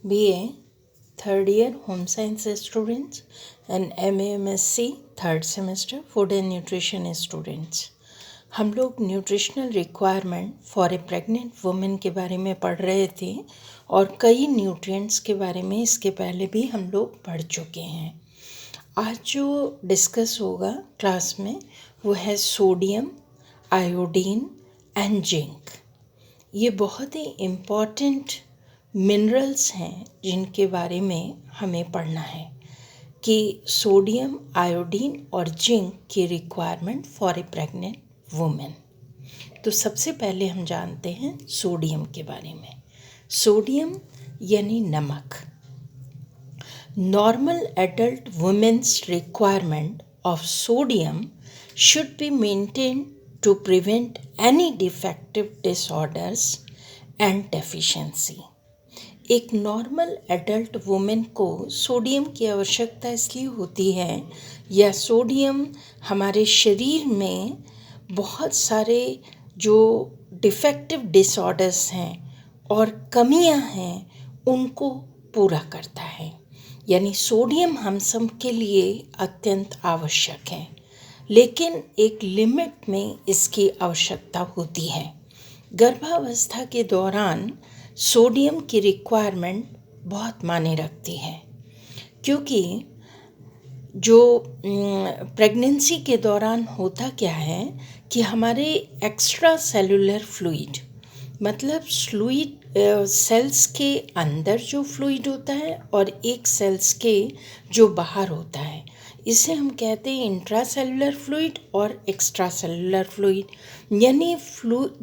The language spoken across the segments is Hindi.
BA third year home science students and MA MSc third semester food and nutrition students। हम लोग nutritional requirement for a pregnant women के बारे में पढ़ रहे थे और कई न्यूट्रिएंट्स के बारे में इसके पहले भी हम लोग पढ़ चुके हैं। आज जो डिस्कस होगा क्लास में वो है सोडियम, आयोडीन एंड जिंक। ये बहुत ही इम्पॉर्टेंट मिनरल्स हैं जिनके बारे में हमें पढ़ना है कि सोडियम, आयोडीन और जिंक की requirement for a pregnant women. तो सबसे पहले हम जानते हैं सोडियम के बारे में। सोडियम यानी नमक। Normal adult women's requirement of sodium should be maintain to prevent any defective disorders and deficiency. एक नॉर्मल एडल्ट वुमेन को सोडियम की आवश्यकता इसलिए होती है या सोडियम हमारे शरीर में बहुत सारे जो डिफेक्टिव डिसऑर्डर्स हैं और कमियां हैं उनको पूरा करता है। यानी सोडियम हम सब के लिए अत्यंत आवश्यक है, लेकिन एक लिमिट में इसकी आवश्यकता होती है। गर्भावस्था के दौरान सोडियम की रिक्वायरमेंट बहुत मायने रखती है, क्योंकि जो प्रेगनेंसी के दौरान होता क्या है कि हमारे एक्स्ट्रा सेलुलर फ्लूइड मतलब सेल्स के अंदर जो फ्लूइड होता है और एक सेल्स के जो बाहर होता है, इसे हम कहते हैं इंट्रा सेलुलर फ्लूइड और एक्स्ट्रा सेलुलर फ्लूइड। यानी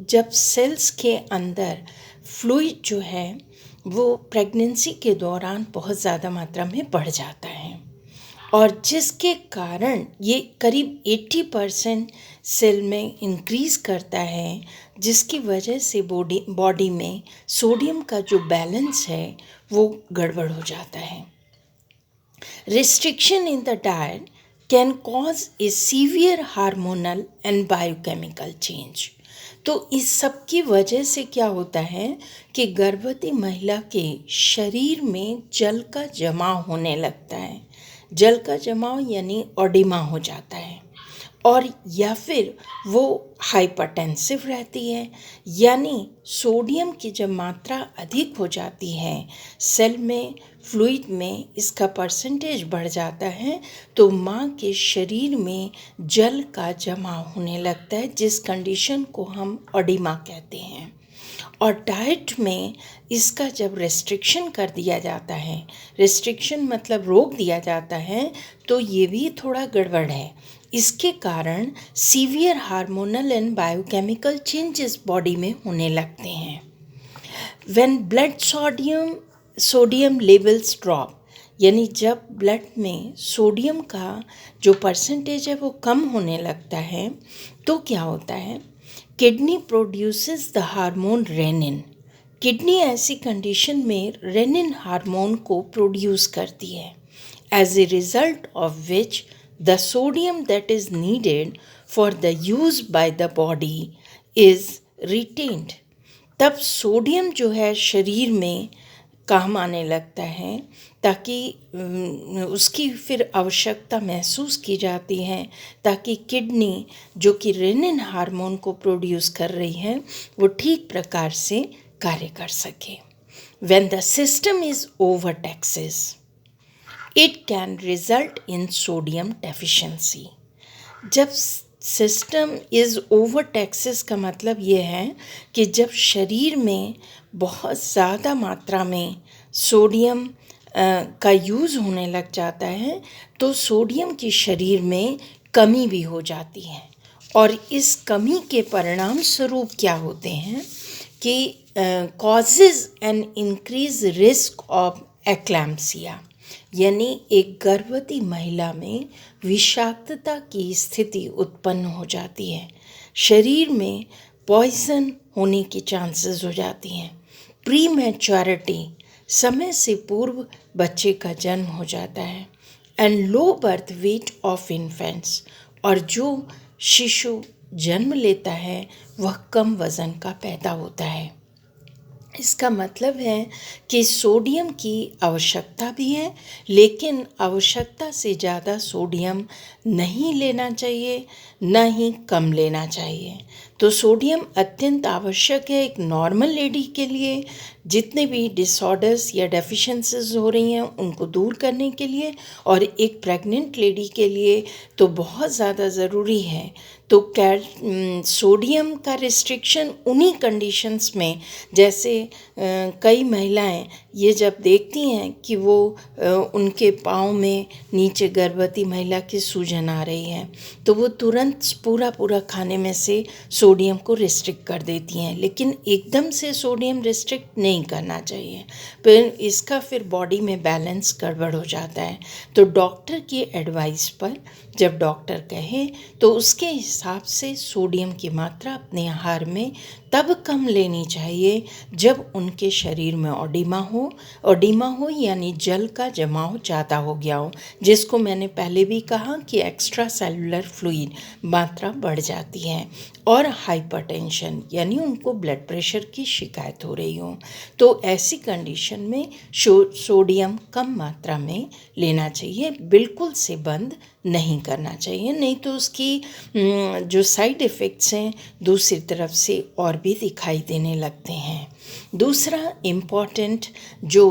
जब सेल्स के अंदर फ्लूइड जो है वो प्रेगनेंसी के दौरान बहुत ज़्यादा मात्रा में बढ़ जाता है और जिसके कारण ये करीब 80% सेल में इंक्रीज़ करता है, जिसकी वजह से बॉडी में सोडियम का जो बैलेंस है वो गड़बड़ हो जाता है। Restriction in the diet can cause a severe hormonal and biochemical change। तो इस सब की वजह से क्या होता है कि गर्भवती महिला के शरीर में जल का जमाव होने लगता है। जल का जमाव यानी ओडिमा हो जाता है और या फिर वो हाइपरटेंसिव रहती है। यानी सोडियम की जब मात्रा अधिक हो जाती है सेल में, फ्लूइड में इसका परसेंटेज बढ़ जाता है तो माँ के शरीर में जल का जमाव होने लगता है, जिस कंडीशन को हम ओडिमा कहते हैं। और डाइट में इसका जब रेस्ट्रिक्शन कर दिया जाता है, रेस्ट्रिक्शन मतलब रोक दिया जाता है, तो ये भी थोड़ा गड़बड़ है। इसके कारण severe hormonal and biochemical changes body में होने लगते हैं। When blood sodium levels drop, यानी जब ब्लड में सोडियम का जो परसेंटेज है वो कम होने लगता है तो क्या होता है, kidney produces the hormone renin. Kidney ऐसी कंडीशन में रेनिन हार्मोन को प्रोड्यूस करती है, as a result of which the sodium that is needed for the use by the body is retained. तब सोडियम जो है शरीर में काम आने लगता है ताकि उसकी फिर आवश्यकता महसूस की जाती है ताकि किडनी जो कि रेनिन हार्मोन को प्रोड्यूस कर रही है वो ठीक प्रकार से कार्य कर सके। When the system is overtaxes it can result in sodium deficiency. जब सिस्टम इज़ ओवरटैक्सेस का मतलब ये है कि जब शरीर में बहुत ज़्यादा मात्रा में सोडियम का यूज़ होने लग जाता है तो सोडियम की शरीर में कमी भी हो जाती है और इस कमी के परिणाम स्वरूप क्या होते हैं कि causes an increase risk of eclampsia, यानी एक गर्भवती महिला में विषाक्तता की स्थिति उत्पन्न हो जाती है। शरीर में पॉइजन होने की चांसेस हो जाती हैं। प्री मैच्योरिटी, समय से पूर्व बच्चे का जन्म हो जाता है। And low birth weight of infants, और जो शिशु जन्म लेता है वह कम वज़न का पैदा होता है। इसका मतलब है कि सोडियम की आवश्यकता भी है, लेकिन आवश्यकता से ज़्यादा सोडियम नहीं लेना चाहिए, न ही कम लेना चाहिए। तो सोडियम अत्यंत आवश्यक है एक नॉर्मल लेडी के लिए, जितने भी डिसऑर्डर्स या डेफिशिएंसीज हो रही हैं उनको दूर करने के लिए, और एक प्रेग्नेंट लेडी के लिए तो बहुत ज़्यादा ज़रूरी है। तो सोडियम का रिस्ट्रिक्शन उन्हीं कंडीशंस में, जैसे कई महिलाएं ये जब देखती हैं कि वो उनके पाँव में नीचे गर्भवती महिला की सूजन आ रही है, तो वो तुरंत पूरा पूरा खाने में से सोडियम को रिस्ट्रिक्ट कर देती हैं, लेकिन एकदम से सोडियम रिस्ट्रिक्ट नहीं करना चाहिए, फिर बॉडी में बैलेंस गड़बड़ हो जाता है। तो डॉक्टर की एडवाइस पर जब डॉक्टर कहे तो उसके हिसाब से सोडियम की मात्रा अपने आहार में तब कम लेनी चाहिए जब उनके शरीर में ओडिमा हो यानी जल का जमाव ज़्यादा हो गया हो, जिसको मैंने पहले भी कहा कि एक्स्ट्रा सेलुलर फ्लूइड मात्रा बढ़ जाती है, और हाइपरटेंशन यानी उनको ब्लड प्रेशर की शिकायत हो रही हो। तो ऐसी कंडीशन में सोडियम कम मात्रा में लेना चाहिए, बिल्कुल से बंद नहीं करना चाहिए, नहीं तो उसकी जो साइड इफ़ेक्ट्स हैं दूसरी तरफ से और भी दिखाई देने लगते हैं। दूसरा इम्पॉर्टेंट जो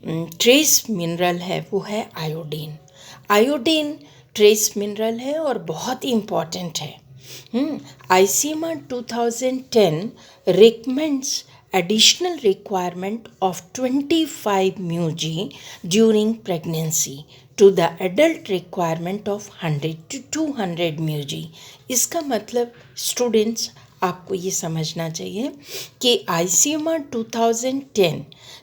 ट्रेस मिनरल है वो है आयोडीन। आयोडीन ट्रेस मिनरल है और बहुत ही इम्पॉर्टेंट है। ICMR 2010 recommends additional requirement of 25 μg during pregnancy to the adult requirement of 100 to 200 μg। इसका मतलब स्टूडेंट्स आपको ये समझना चाहिए कि ICMR 2010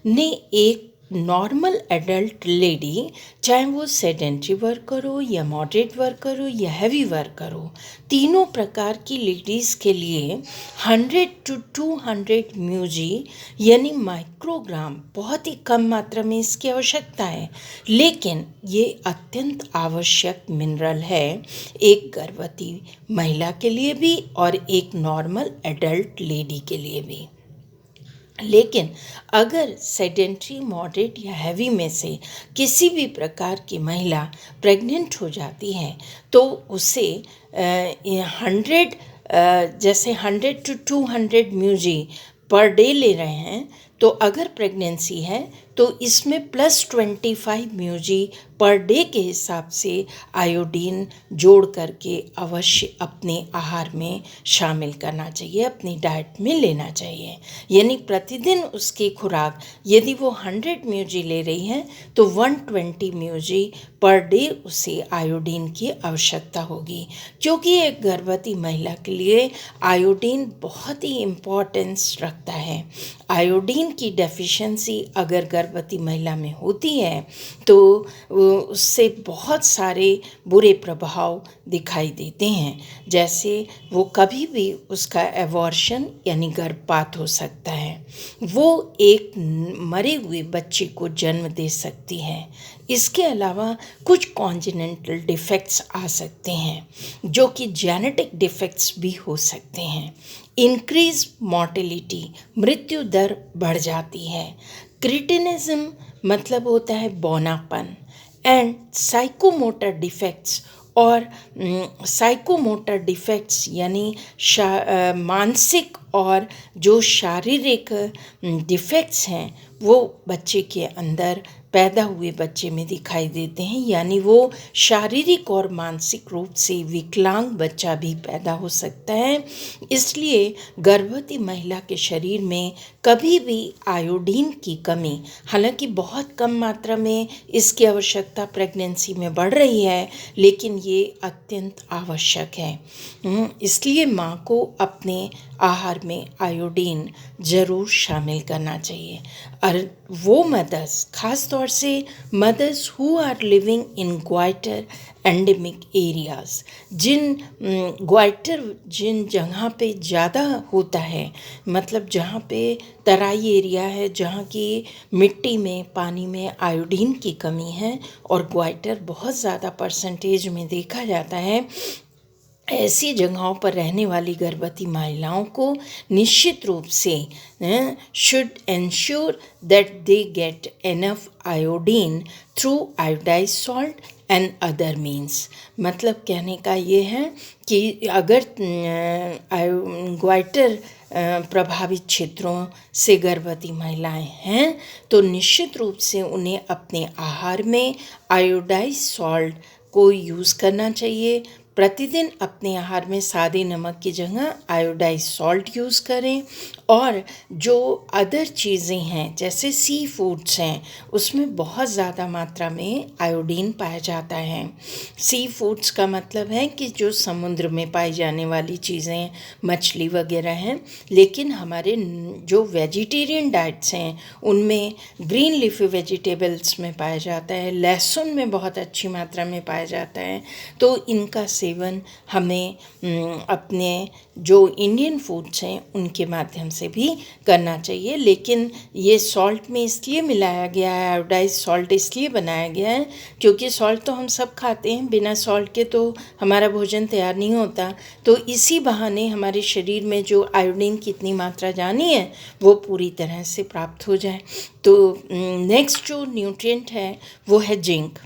ने एक नॉर्मल एडल्ट लेडी, चाहे वो सेडेंट्री वर्कर हो या मॉडरेट वर्कर हो या हैवी वर्कर हो, तीनों प्रकार की लेडीज़ के लिए 100 to 200 म्यूजी यानी माइक्रोग्राम बहुत ही कम मात्रा में इसकी आवश्यकता है, लेकिन ये अत्यंत आवश्यक मिनरल है एक गर्भवती महिला के लिए भी और एक नॉर्मल एडल्ट लेडी के लिए भी। लेकिन अगर सेडेंट्री, मॉडरेट या हैवी में से किसी भी प्रकार की महिला प्रेग्नेंट हो जाती है तो उसे 100 जैसे 100 to 200 म्यूजी पर डे ले रहे हैं, तो अगर प्रेगनेंसी है तो इसमें +25 म्यूजी पर डे के हिसाब से आयोडीन जोड़ करके अवश्य अपने आहार में शामिल करना चाहिए, अपनी डाइट में लेना चाहिए। यानी प्रतिदिन उसकी खुराक यदि वो 100 म्यूजी ले रही हैं तो 120 म्यूजी पर डे उसे आयोडीन की आवश्यकता होगी, क्योंकि एक गर्भवती महिला के लिए आयोडीन बहुत ही इम्पोर्टेंस रखता है। आयोडीन की डेफिशिएंसी अगर गर्भवती महिला में होती है तो उससे बहुत सारे बुरे प्रभाव दिखाई देते हैं, जैसे वो कभी भी उसका एबॉर्शन यानी गर्भपात हो सकता है, वो एक मरे हुए बच्चे को जन्म दे सकती है। इसके अलावा कुछ कॉन्जेनिटल डिफेक्ट्स आ सकते हैं जो कि जेनेटिक डिफेक्ट्स भी हो सकते हैं। इंक्रीज मॉर्टेलिटी, मृत्यु दर बढ़ जाती है। क्रिटिनिज्म मतलब होता है बौनापन, एंड साइकोमोटर डिफेक्ट्स, और साइकोमोटर डिफेक्ट्स यानी मानसिक और जो शारीरिक डिफेक्ट्स हैं वो बच्चे के अंदर, पैदा हुए बच्चे में दिखाई देते हैं, यानी वो शारीरिक और मानसिक रूप से विकलांग बच्चा भी पैदा हो सकता है। इसलिए गर्भवती महिला के शरीर में कभी भी आयोडीन की कमी, हालांकि बहुत कम मात्रा में इसकी आवश्यकता प्रेगनेंसी में बढ़ रही है, लेकिन ये अत्यंत आवश्यक है। इसलिए माँ को अपने आहार में आयोडीन ज़रूर शामिल करना चाहिए। और वो मदर्स, ख़ास तौर से mothers who are living in goitre endemic areas, जिन जगह पे ज़्यादा होता है, मतलब जहाँ पे तराई एरिया है, जहाँ की मिट्टी में, पानी में आयोडीन की कमी है और ग्वाइटर बहुत ज़्यादा परसेंटेज में देखा जाता है, ऐसी जगहों पर रहने वाली गर्भवती महिलाओं को निश्चित रूप से should ensure that they get enough iodine through iodise salt and other means. मतलब कहने का ये है कि अगर ग्वाइटर प्रभावित क्षेत्रों से गर्भवती महिलाएं हैं तो निश्चित रूप से उन्हें अपने आहार में आयोडाइज सॉल्ट को यूज़ करना चाहिए। प्रतिदिन अपने आहार में सादे नमक की जगह आयोडाइज सॉल्ट यूज़ करें। और जो अदर चीज़ें हैं जैसे सी फूड्स हैं उसमें बहुत ज़्यादा मात्रा में आयोडीन पाया जाता है। सी फूड्स का मतलब है कि जो समुद्र में पाई जाने वाली चीज़ें, मछली वगैरह हैं, लेकिन हमारे जो वेजिटेरियन डाइट्स हैं उनमें ग्रीन लीफी वेजिटेबल्स में पाया जाता है, लहसुन में बहुत अच्छी मात्रा में पाया जाता है। तो इनका सेवन हमें अपने जो इंडियन फूड्स हैं उनके माध्यम से भी करना चाहिए। लेकिन ये सॉल्ट में इसलिए मिलाया गया है, आयोडाइज सॉल्ट इसलिए बनाया गया है क्योंकि सॉल्ट तो हम सब खाते हैं, बिना सॉल्ट के तो हमारा भोजन तैयार नहीं होता। तो इसी बहाने हमारे शरीर में जो आयोडीन की इतनी मात्रा जानी है वो पूरी तरह से प्राप्त हो जाए। तो नेक्स्ट जो न्यूट्रिएंट है वो है जिंक।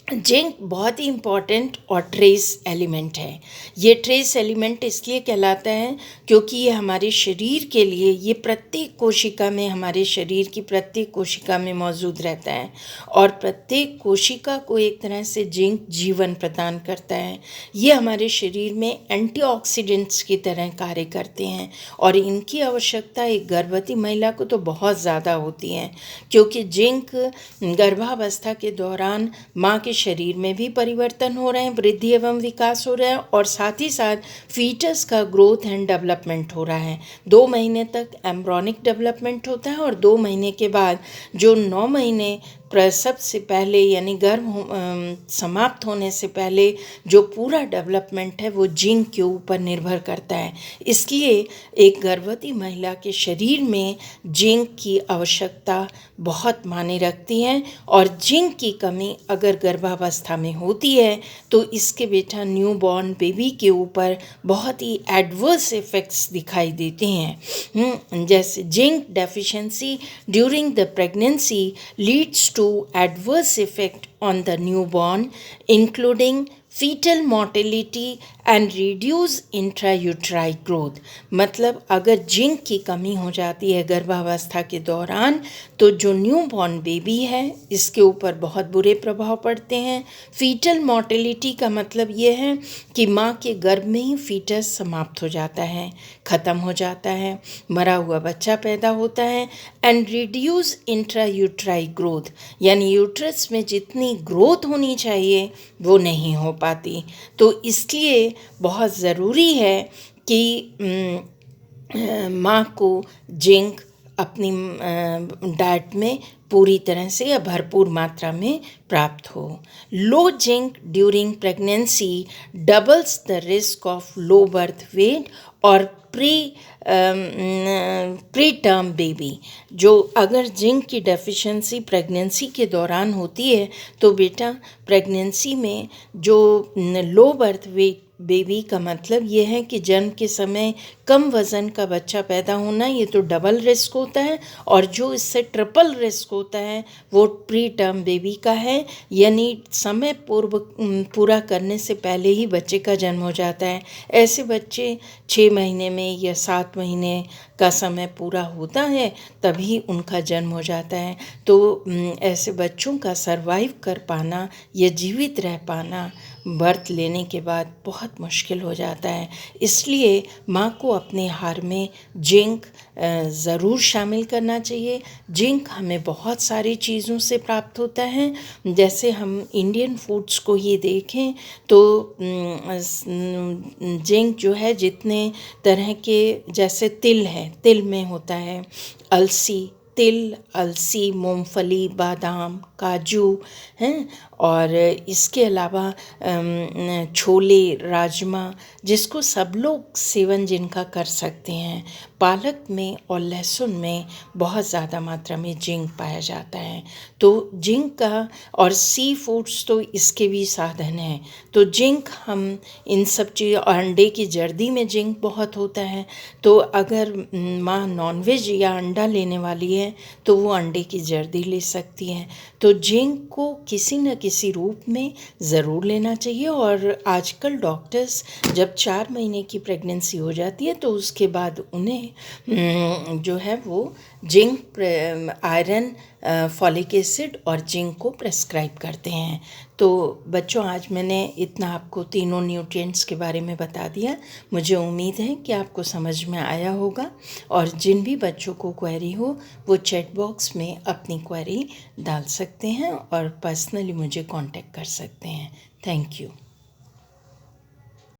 जिंक बहुत ही इम्पॉर्टेंट और ट्रेस एलिमेंट है। ये ट्रेस एलिमेंट इसलिए कहलाता है क्योंकि ये हमारे शरीर के लिए, ये प्रत्येक कोशिका में, हमारे शरीर की प्रत्येक कोशिका में मौजूद रहता है और प्रत्येक कोशिका को एक तरह से जिंक जीवन प्रदान करता है। ये हमारे शरीर में एंटीऑक्सीडेंट्स की तरह कार्य करते हैं और इनकी आवश्यकता एक गर्भवती महिला को तो बहुत ज़्यादा होती है क्योंकि जिंक गर्भावस्था के दौरान माँ के शरीर में भी परिवर्तन हो रहे हैं, वृद्धि एवं विकास हो रहा है और साथ ही साथ फीटस का ग्रोथ एंड डेवलपमेंट हो रहा है। 2 महीने तक एम्ब्रॉनिक डेवलपमेंट होता है और 2 महीने के बाद जो 9 महीने प्रसव से पहले यानी गर्भ समाप्त होने से पहले जो पूरा डेवलपमेंट है वो जिंक के ऊपर निर्भर करता है। इसलिए एक गर्भवती महिला के शरीर में जिंक की आवश्यकता बहुत मायने रखती है और जिंक की कमी अगर गर्भावस्था में होती है तो इसके बेटा न्यू बॉर्न बेबी के ऊपर बहुत ही एडवर्स इफ़ेक्ट्स दिखाई देते हैं। जैसे zinc deficiency during the pregnancy leads to adverse effect on the newborn, including fetal mortality and reduce intrauterine growth। मतलब अगर जिंक की कमी हो जाती है गर्भावस्था के दौरान तो जो न्यूबॉर्न बेबी है इसके ऊपर बहुत बुरे प्रभाव पड़ते हैं। फीटल मोर्टेलिटी का मतलब ये है कि माँ के गर्भ में ही फीटस समाप्त हो जाता है, ख़त्म हो जाता है, मरा हुआ बच्चा पैदा होता है। एंड रिड्यूस इंट्रायूट्राइन ग्रोथ यानी यूट्रस में जितनी ग्रोथ होनी चाहिए वो नहीं हो पाती। तो इसलिए बहुत ज़रूरी है कि माँ को जिंक अपनी डाइट में पूरी तरह से या भरपूर मात्रा में प्राप्त हो। Low zinc during pregnancy doubles the risk of low birth weight और प्री टर्म बेबी। जो अगर जिंक की डेफिशिएंसी प्रेगनेंसी के दौरान होती है तो बेटा प्रेगनेंसी में जो लो बर्थ वेट बेबी का मतलब ये है कि जन्म के समय कम वज़न का बच्चा पैदा होना, ये तो डबल रिस्क होता है। और जो इससे ट्रिपल रिस्क होता है वो प्री टर्म बेबी का है, यानी समय पूर्व पूरा करने से पहले ही बच्चे का जन्म हो जाता है। ऐसे बच्चे 6 महीने में या 7 महीने का समय पूरा होता है तभी उनका जन्म हो जाता है। तो ऐसे बच्चों का सरवाइव कर पाना या जीवित रह पाना बर्थ लेने के बाद बहुत मुश्किल हो जाता है। इसलिए माँ को अपने आहार में जिंक ज़रूर शामिल करना चाहिए। जिंक हमें बहुत सारी चीज़ों से प्राप्त होता है। जैसे हम इंडियन फूड्स को ही देखें तो जिंक जो है जितने तरह के, जैसे तिल है, तिल में होता है अलसी, तिल, अलसी, मूंगफली, बादाम, काजू हैं। और इसके अलावा छोले, राजमा, जिसको सब लोग सेवन जिनका कर सकते हैं, पालक में और लहसुन में बहुत ज़्यादा मात्रा में जिंक पाया जाता है। तो जिंक का और सी फूड्स तो इसके भी साधन हैं। तो जिंक हम इन सब चीज़ और अंडे की जर्दी में जिंक बहुत होता है। तो अगर माँ नॉनवेज या अंडा लेने वाली है तो वो अंडे की जर्दी ले सकती है। तो जिंक को किसी न किसी रूप में ज़रूर लेना चाहिए। और आजकल डॉक्टर्स जब 4 महीने की प्रेगनेंसी हो जाती है तो उसके बाद उन्हें जो है वो जिंक, आयरन, फॉलिक एसिड और जिंक को प्रेस्क्राइब करते हैं। तो बच्चों, आज मैंने इतना आपको तीनों न्यूट्रिएंट्स के बारे में बता दिया। मुझे उम्मीद है कि आपको समझ में आया होगा। और जिन भी बच्चों को क्वेरी हो वो चैट बॉक्स में अपनी क्वेरी डाल सकते हैं और पर्सनली मुझे कांटेक्ट कर सकते हैं। Thank you.